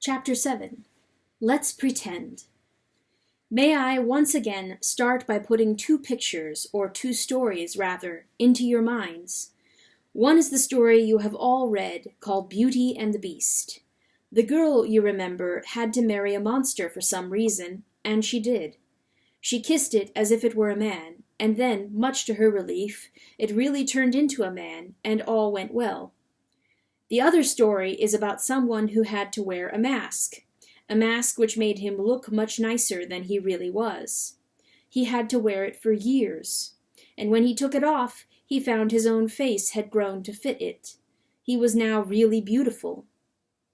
Chapter 7. Let's Pretend. May I once again start by putting two pictures, or two stories rather, into your minds. One is the story you have all read, called Beauty and the Beast. The girl, you remember, had to marry a monster for some reason, and she did. She kissed it as if it were a man, and then, much to her relief, it really turned into a man, and all went well. The other story is about someone who had to wear a mask which made him look much nicer than he really was. He had to wear it for years, and when he took it off, he found his own face had grown to fit it. He was now really beautiful.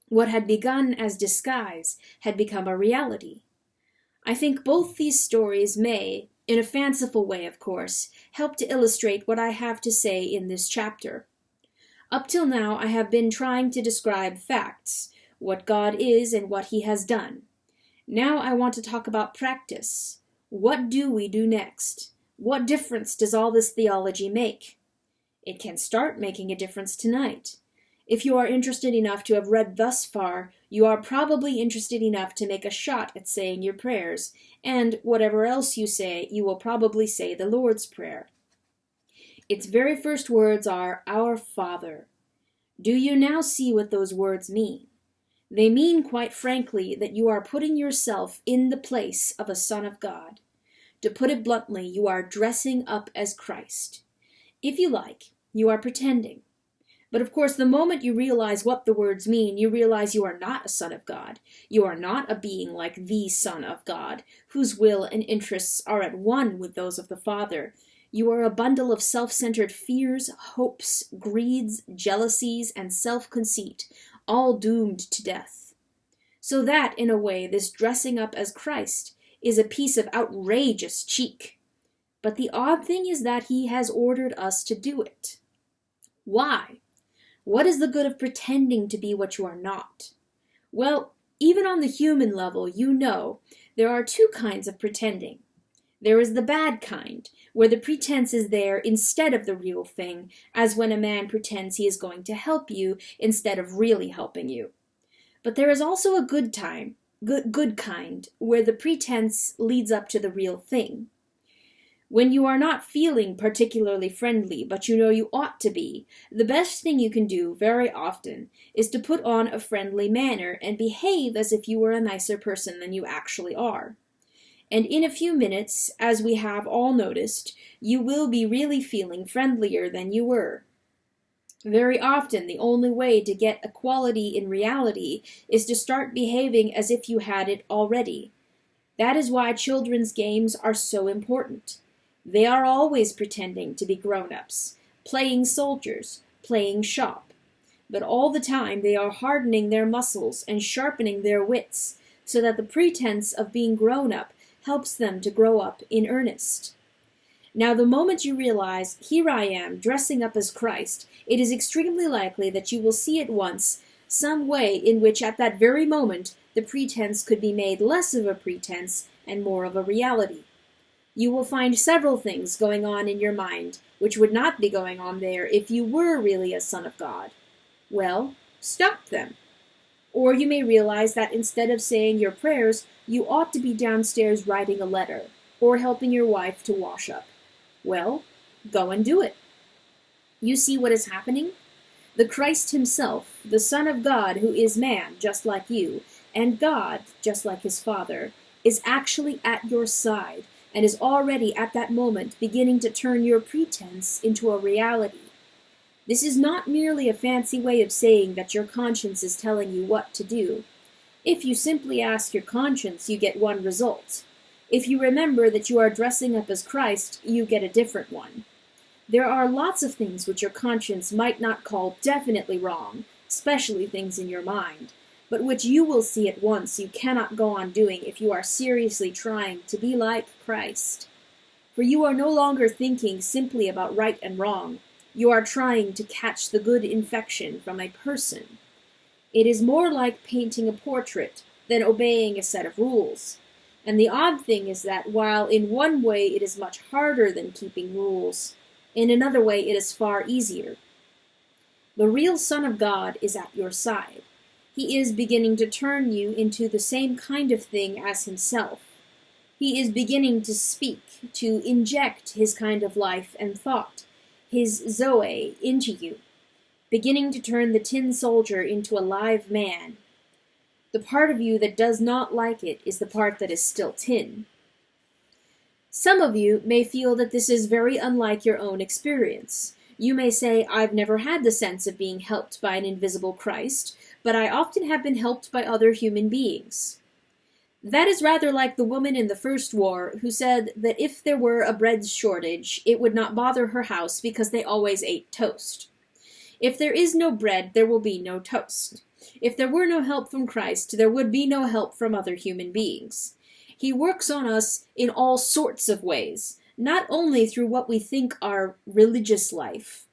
What had begun as disguise had become a reality. I think both these stories may, in a fanciful way of course, help to illustrate what I have to say in this chapter. Up till now I have been trying to describe facts, what God is and what He has done. Now I want to talk about practice. What do we do next? What difference does all this theology make? It can start making a difference tonight. If you are interested enough to have read thus far, you are probably interested enough to make a shot at saying your prayers, and whatever else you say, you will probably say the Lord's Prayer. Its very first words are, Our Father. Do you now see what those words mean? They mean, quite frankly, that you are putting yourself in the place of a son of God. To put it bluntly, you are dressing up as Christ. If you like, you are pretending. But of course, the moment you realize what the words mean, you realize you are not a son of God. You are not a being like the Son of God, whose will and interests are at one with those of the Father. You are a bundle of self-centered fears, hopes, greeds, jealousies, and self-conceit, all doomed to death. So that, in a way, this dressing up as Christ is a piece of outrageous cheek. But the odd thing is that He has ordered us to do it. Why? What is the good of pretending to be what you are not? Well, even on the human level, you know, there are two kinds of pretending. There is the bad kind, where the pretense is there instead of the real thing, as when a man pretends he is going to help you instead of really helping you. But there is also a good kind, where the pretense leads up to the real thing. When you are not feeling particularly friendly, but you know you ought to be, the best thing you can do, very often, is to put on a friendly manner and behave as if you were a nicer person than you actually are. And in a few minutes, as we have all noticed, you will be really feeling friendlier than you were. Very often, the only way to get equality in reality is to start behaving as if you had it already. That is why children's games are so important. They are always pretending to be grown-ups, playing soldiers, playing shop. But all the time they are hardening their muscles and sharpening their wits, so that the pretense of being grown-up helps them to grow up in earnest. Now, the moment you realize, here I am, dressing up as Christ, it is extremely likely that you will see at once some way in which at that very moment the pretense could be made less of a pretense and more of a reality. You will find several things going on in your mind which would not be going on there if you were really a son of God. Well, stop them. Or you may realize that instead of saying your prayers, you ought to be downstairs writing a letter, or helping your wife to wash up. Well, go and do it. You see what is happening? The Christ Himself, the Son of God who is man, just like you, and God, just like His Father, is actually at your side, and is already at that moment beginning to turn your pretense into a reality. This is not merely a fancy way of saying that your conscience is telling you what to do. If you simply ask your conscience, you get one result. If you remember that you are dressing up as Christ, you get a different one. There are lots of things which your conscience might not call definitely wrong, especially things in your mind, but which you will see at once you cannot go on doing if you are seriously trying to be like Christ. For you are no longer thinking simply about right and wrong. You are trying to catch the good infection from a person. It is more like painting a portrait than obeying a set of rules. And the odd thing is that while in one way it is much harder than keeping rules, in another way it is far easier. The real Son of God is at your side. He is beginning to turn you into the same kind of thing as himself. He is beginning to speak, to inject his kind of life and thought, his Zoe, into you, beginning to turn the tin soldier into a live man. The part of you that does not like it is the part that is still tin. Some of you may feel that this is very unlike your own experience. You may say, I've never had the sense of being helped by an invisible Christ, but I often have been helped by other human beings. That is rather like the woman in the First War who said that if there were a bread shortage, it would not bother her house because they always ate toast. If there is no bread, there will be no toast. If there were no help from Christ, there would be no help from other human beings. He works on us in all sorts of ways, not only through what we think our religious life.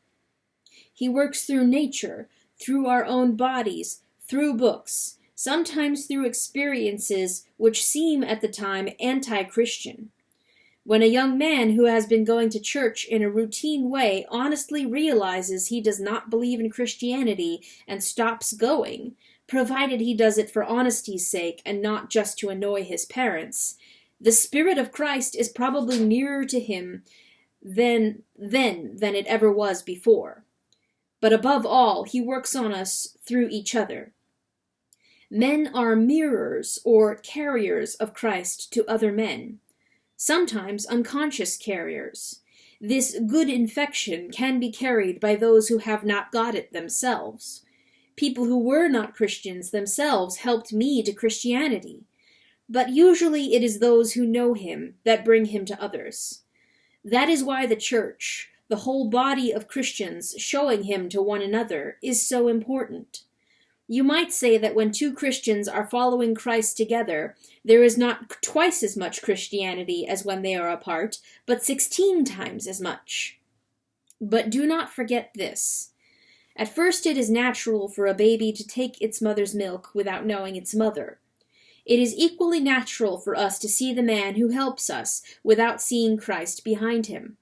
He works through nature, through our own bodies, through books, sometimes through experiences which seem at the time anti-Christian. When a young man who has been going to church in a routine way honestly realizes he does not believe in Christianity and stops going, provided he does it for honesty's sake and not just to annoy his parents, the Spirit of Christ is probably nearer to him than it ever was before. But above all, he works on us through each other. Men are mirrors or carriers of Christ to other men, sometimes unconscious carriers. This good infection can be carried by those who have not got it themselves. People who were not Christians themselves helped me to Christianity, but usually it is those who know him that bring him to others. That is why the church, the whole body of Christians showing him to one another, is so important. You might say that when two Christians are following Christ together, there is not twice as much Christianity as when they are apart, but 16 times as much. But do not forget this. At first it is natural for a baby to take its mother's milk without knowing its mother. It is equally natural for us to see the man who helps us without seeing Christ behind him.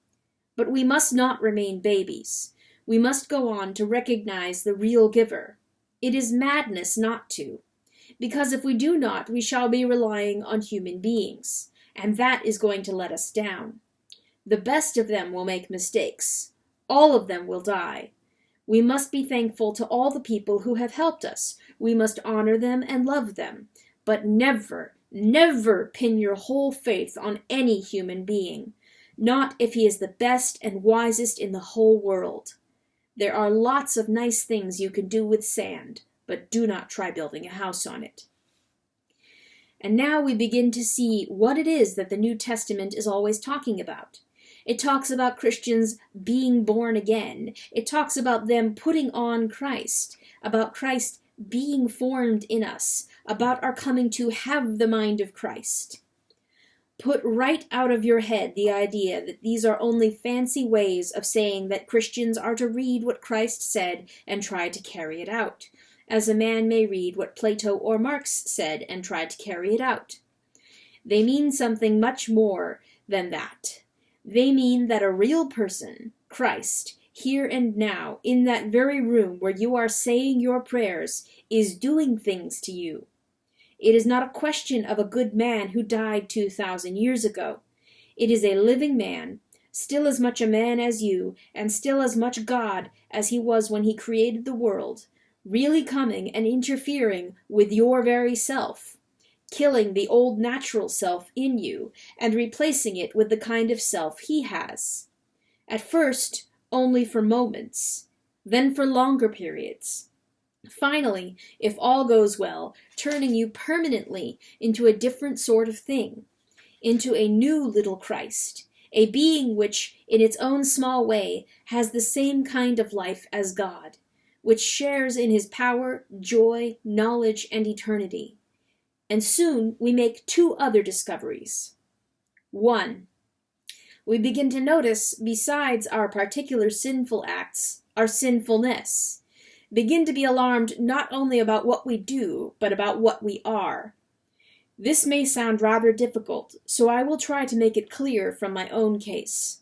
But we must not remain babies. We must go on to recognize the real giver. It is madness not to, because if we do not, we shall be relying on human beings, and that is going to let us down. The best of them will make mistakes. All of them will die. We must be thankful to all the people who have helped us. We must honor them and love them, but never, never pin your whole faith on any human being, not if he is the best and wisest in the whole world. There are lots of nice things you can do with sand, but do not try building a house on it. And now we begin to see what it is that the New Testament is always talking about. It talks about Christians being born again. It talks about them putting on Christ, about Christ being formed in us, about our coming to have the mind of Christ. Put right out of your head the idea that these are only fancy ways of saying that Christians are to read what Christ said and try to carry it out, as a man may read what Plato or Marx said and try to carry it out. They mean something much more than that. They mean that a real person, Christ, here and now, in that very room where you are saying your prayers, is doing things to you. It is not a question of a good man who died 2,000 years ago. It is a living man, still as much a man as you, and still as much God as he was when he created the world, really coming and interfering with your very self, killing the old natural self in you, and replacing it with the kind of self he has. At first, only for moments, then for longer periods. Finally, if all goes well, turning you permanently into a different sort of thing, into a new little Christ, a being which, in its own small way, has the same kind of life as God, which shares in his power, joy, knowledge, and eternity. And soon we make two other discoveries. 1. We begin to notice, besides our particular sinful acts, our sinfulness. Begin to be alarmed not only about what we do, but about what we are. This may sound rather difficult, so I will try to make it clear from my own case.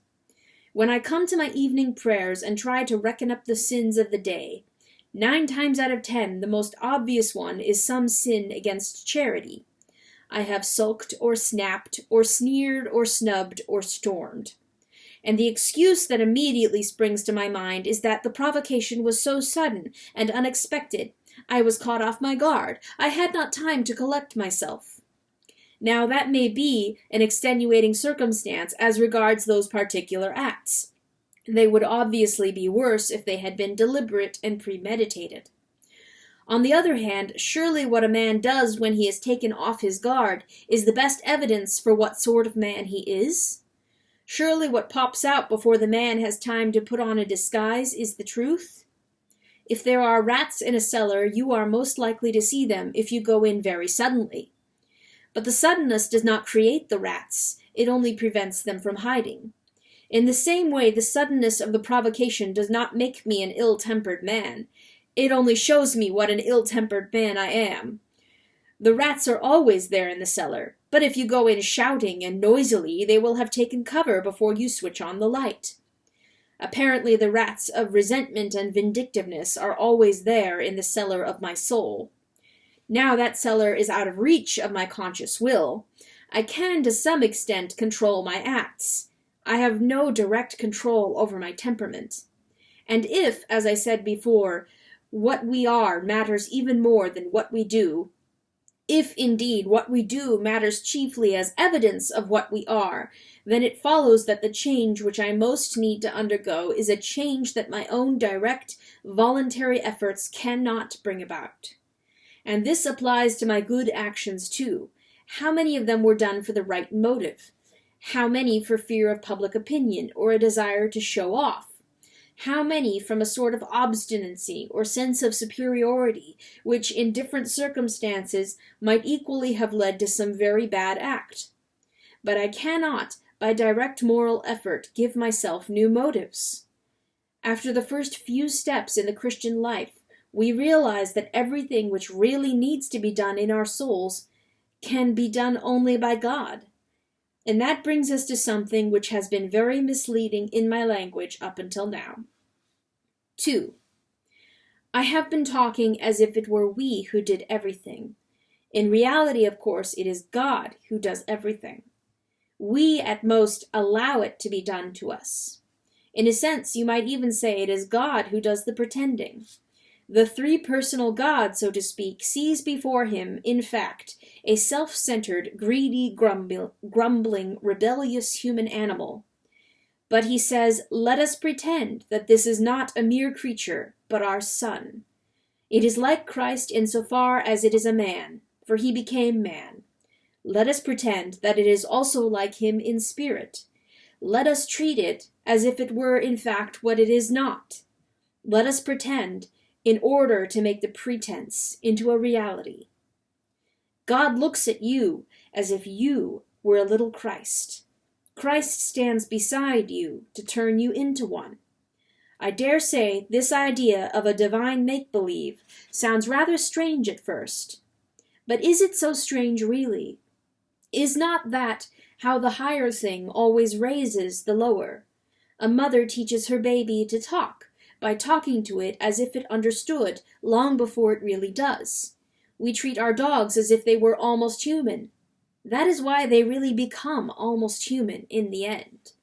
When I come to my evening prayers and try to reckon up the sins of the day, 9 times out of 10, the most obvious one is some sin against charity. I have sulked or snapped or sneered or snubbed or stormed. And the excuse that immediately springs to my mind is that the provocation was so sudden and unexpected. I was caught off my guard. I had not time to collect myself. Now that may be an extenuating circumstance as regards those particular acts. They would obviously be worse if they had been deliberate and premeditated. On the other hand, surely what a man does when he is taken off his guard is the best evidence for what sort of man he is? Surely what pops out before the man has time to put on a disguise is the truth? If there are rats in a cellar, you are most likely to see them if you go in very suddenly. But the suddenness does not create the rats, it only prevents them from hiding. In the same way, the suddenness of the provocation does not make me an ill-tempered man. It only shows me what an ill-tempered man I am. The rats are always there in the cellar, but if you go in shouting and noisily, they will have taken cover before you switch on the light. Apparently the rats of resentment and vindictiveness are always there in the cellar of my soul. Now that cellar is out of reach of my conscious will, I can to some extent control my acts. I have no direct control over my temperament. And if, as I said before, what we are matters even more than what we do, if indeed what we do matters chiefly as evidence of what we are, then it follows that the change which I most need to undergo is a change that my own direct, voluntary efforts cannot bring about. And this applies to my good actions too. How many of them were done for the right motive? How many for fear of public opinion or a desire to show off? How many from a sort of obstinacy or sense of superiority, which in different circumstances might equally have led to some very bad act? But I cannot, by direct moral effort, give myself new motives. After the first few steps in the Christian life, we realize that everything which really needs to be done in our souls can be done only by God. And that brings us to something which has been very misleading in my language up until now. 2. I have been talking as if it were we who did everything. In reality, of course, it is God who does everything. We, at most, allow it to be done to us. In a sense, you might even say it is God who does the pretending. The three-personal God, so to speak, sees before him, in fact, a self-centered, greedy, grumbling, rebellious human animal. But he says, let us pretend that this is not a mere creature, but our Son. It is like Christ insofar as it is a man, for he became man. Let us pretend that it is also like him in spirit. Let us treat it as if it were in fact what it is not. Let us pretend in order to make the pretense into a reality. God looks at you as if you were a little Christ. Christ stands beside you to turn you into one. I dare say this idea of a divine make-believe sounds rather strange at first. But is it so strange really? Is not that how the higher thing always raises the lower? A mother teaches her baby to talk by talking to it as if it understood long before it really does. We treat our dogs as if they were almost human. That is why they really become almost human in the end.